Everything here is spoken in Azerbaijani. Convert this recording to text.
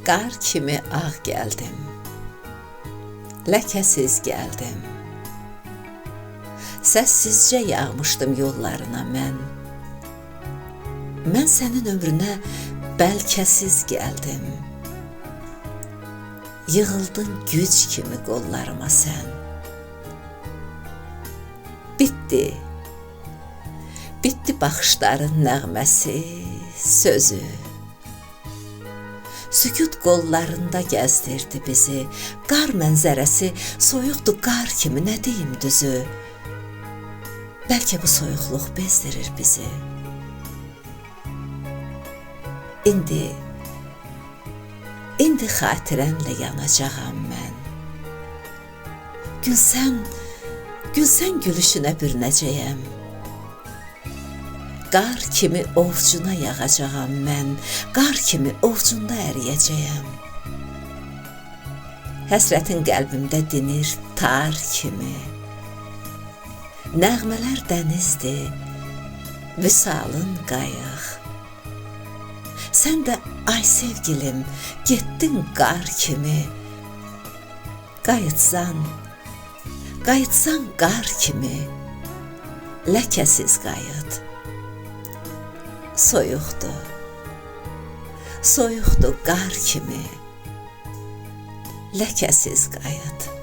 Qar kimi ağ gəldim, ləkəsiz gəldim. Səssizcə yağmışdım yollarına mən. Mən sənin ömrünə bəlkəsiz gəldim. Yığıldın güc kimi qollarıma sən. Bitdi, bitdi baxışların nəğməsi, sözü. Sükut qollarında gəzdirdi bizi, qar mənzərəsi soyuqdu qar kimi, nə deyim düzü. Bəlkə bu soyuqluq bezdirir bizi. İndi xatirənlə yanacağam mən. Gülsən gülüşünə bürünəcəyəm. Qar kimi ovcuna yağacağam mən, qar kimi ovcunda əriyəcəyəm. Həsrətin qəlbimdə dinir tar kimi. Nəğmələr dənizdir, vüsalın qayıq. Sən də ay sevgilim, getdin qar kimi. Qayıtsan qar kimi, ləkəsiz qayıt. Soyuqdu qar kimi, ləkəsiz qayıt.